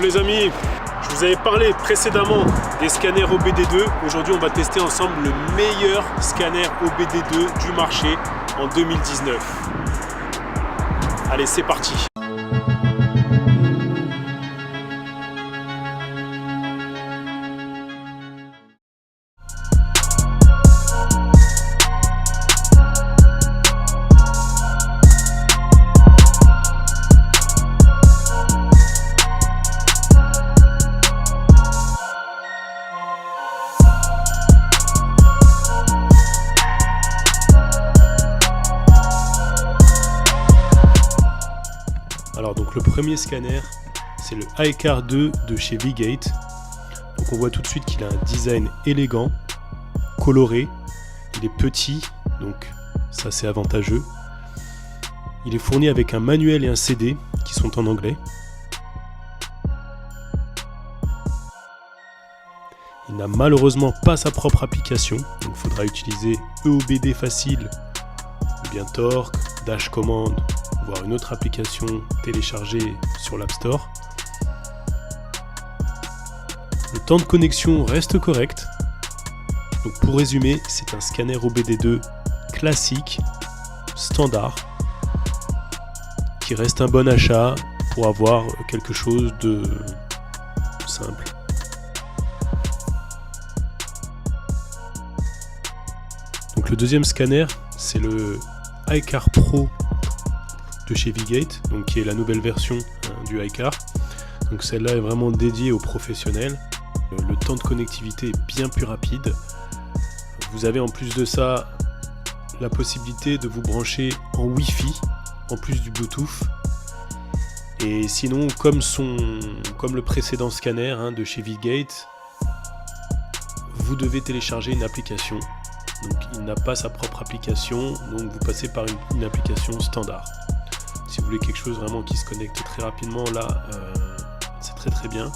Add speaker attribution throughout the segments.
Speaker 1: les amis, je vous avais parlé précédemment des scanners OBD2. Aujourd'hui, on va tester ensemble le meilleur scanner OBD2 du marché en 2019. Allez, c'est parti. Alors donc le premier scanner, c'est le iCar 2 de chez V-Gate. Donc on voit tout de suite qu'il a un design élégant, coloré, il est petit, donc ça c'est avantageux. Il est fourni avec un manuel et un CD qui sont en anglais. Il n'a malheureusement pas sa propre application, donc il faudra utiliser EOBD facile, ou bien Torque, Dash Command, voire une autre application téléchargée sur l'App Store. Le temps de connexion reste correct. Donc pour résumer, c'est un scanner OBD2 classique, standard, qui reste un bon achat pour avoir quelque chose de simple. Donc le deuxième scanner, c'est le iCar Pro de chez V-Gate, donc qui est la nouvelle version du iCar. Donc celle-là est vraiment dédiée aux professionnels. Le temps de connectivité est bien plus rapide. Vous avez en plus de ça la possibilité de vous brancher en Wi-Fi en plus du Bluetooth. Et sinon, comme le précédent scanner de chez V-Gate, vous devez télécharger une application. Donc il n'a pas sa propre application, donc vous passez par une application standard. Si vous voulez quelque chose vraiment qui se connecte très rapidement, là, c'est très bien.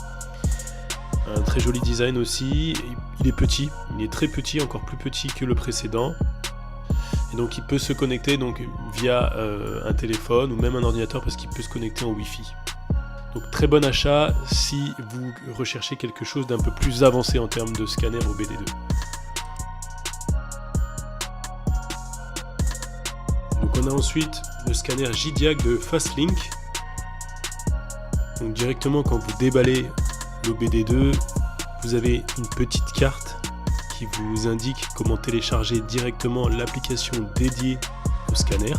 Speaker 1: Un très joli design aussi. Il est petit, il est très petit, encore plus petit que le précédent. Et donc il peut se connecter donc, via un téléphone ou même un ordinateur parce qu'il peut se connecter en Wi-Fi. Donc très bon achat si vous recherchez quelque chose d'un peu plus avancé en termes de scanner OBD2. Donc on a ensuite le scanner JDiag de Fastlink. Donc directement quand vous déballez l'OBD2, vous avez une petite carte qui vous indique comment télécharger directement l'application dédiée au scanner.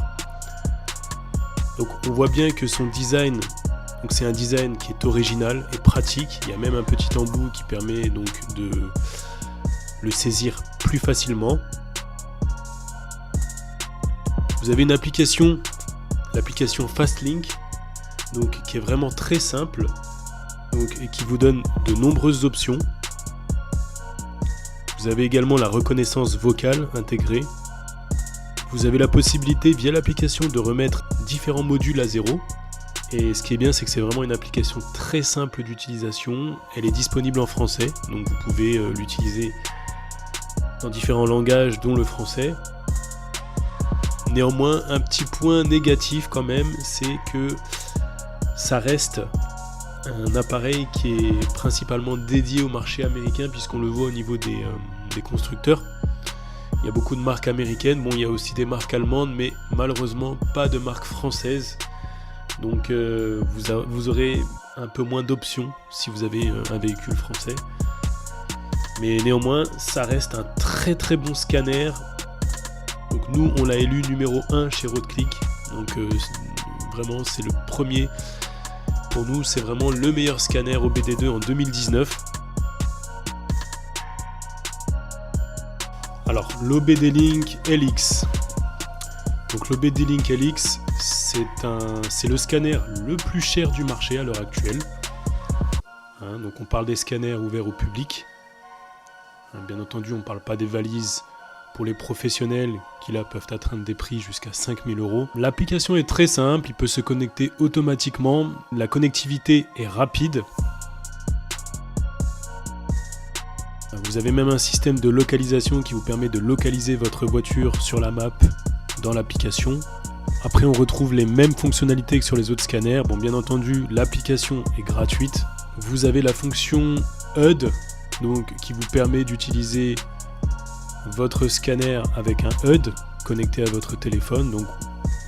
Speaker 1: Donc on voit bien que son design, donc c'est un design qui est original et pratique. Il y a même un petit embout qui permet donc de le saisir plus facilement. Vous avez une application, l'application Fastlink, donc qui est vraiment très simple, donc et qui vous donne de nombreuses options. Vous avez également la reconnaissance vocale intégrée. Vous avez la possibilité via l'application de remettre différents modules à zéro. Et ce qui est bien, c'est que c'est vraiment une application très simple d'utilisation. Elle est disponible en français, donc vous pouvez l'utiliser dans différents langages, dont le français. Néanmoins, un petit point négatif quand même, c'est que ça reste un appareil qui est principalement dédié au marché américain, puisqu'on le voit au niveau des constructeurs. Il y a beaucoup de marques américaines, bon il y a aussi des marques allemandes, mais malheureusement pas de marques françaises. Donc vous aurez un peu moins d'options si vous avez un véhicule français. Mais néanmoins, ça reste un très bon scanner. Donc nous, on l'a élu numéro 1 chez Roadclick. Donc vraiment, c'est le premier. Pour nous, c'est vraiment le meilleur scanner OBD2 en 2019. Alors, l'OBD Link LX. Donc l'OBD Link LX, c'est le scanner le plus cher du marché à l'heure actuelle. Donc on parle des scanners ouverts au public. Bien entendu, on ne parle pas des valises pour les professionnels qui là peuvent atteindre des prix jusqu'à 5 000 €. L'application est très simple, il peut se connecter automatiquement, la connectivité est rapide. Vous avez même un système de localisation qui vous permet de localiser votre voiture sur la map dans l'application. Après, on retrouve les mêmes fonctionnalités que sur les autres scanners. Bon, bien entendu, l'application est gratuite. Vous avez la fonction HUD, donc qui vous permet d'utiliser votre scanner avec un HUD connecté à votre téléphone. Donc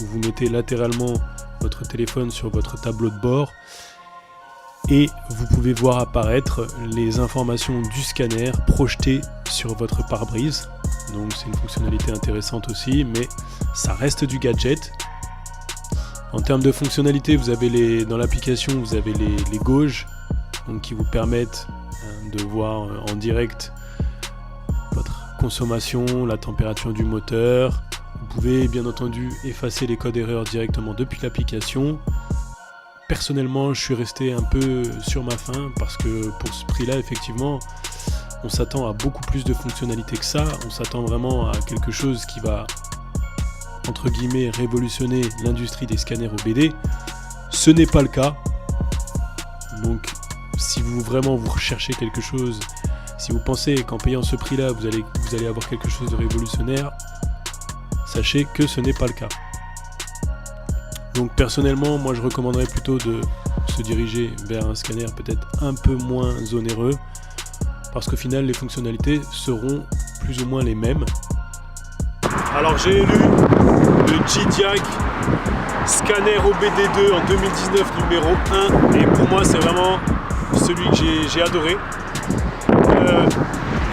Speaker 1: vous mettez latéralement votre téléphone sur votre tableau de bord et vous pouvez voir apparaître les informations du scanner projetées sur votre pare-brise. Donc c'est une fonctionnalité intéressante aussi, mais ça reste du gadget. En termes de fonctionnalité, vous avez dans l'application, vous avez les gauges, donc qui vous permettent de voir en direct votre consommation, la température du moteur. Vous pouvez bien entendu effacer les codes erreurs directement depuis l'application. Personnellement, je suis resté un peu sur ma faim parce que pour ce prix-là, effectivement, on s'attend à beaucoup plus de fonctionnalités que ça. On s'attend vraiment à quelque chose qui va, entre guillemets, révolutionner l'industrie des scanners OBD. Ce n'est pas le cas. Donc, si vous recherchez quelque chose, si vous pensez qu'en payant ce prix-là, vous allez avoir quelque chose de révolutionnaire, sachez que ce n'est pas le cas. Donc personnellement, moi je recommanderais plutôt de se diriger vers un scanner peut-être un peu moins onéreux, parce qu'au final les fonctionnalités seront plus ou moins les mêmes. Alors j'ai élu le G-Diag Scanner OBD2 en 2019 numéro 1, et pour moi c'est vraiment celui que j'ai adoré.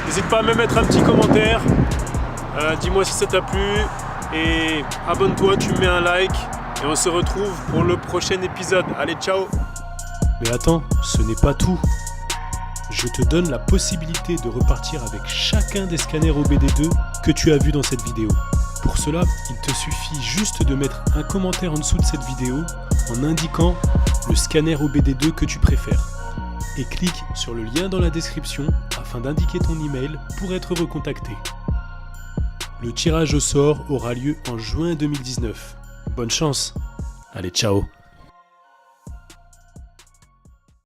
Speaker 1: N'hésite pas à me mettre un petit commentaire, dis-moi si ça t'a plu, et abonne-toi, tu mets un like. Et on se retrouve pour le prochain épisode. Allez, ciao! Mais attends, ce n'est pas tout. Je te donne la possibilité de repartir avec chacun des scanners OBD2 que tu as vu dans cette vidéo. Pour cela, il te suffit juste de mettre un commentaire en dessous de cette vidéo en indiquant le scanner OBD2 que tu préfères. Et clique sur le lien dans la description afin d'indiquer ton email pour être recontacté. Le tirage au sort aura lieu en juin 2019. Bonne chance. Allez, ciao.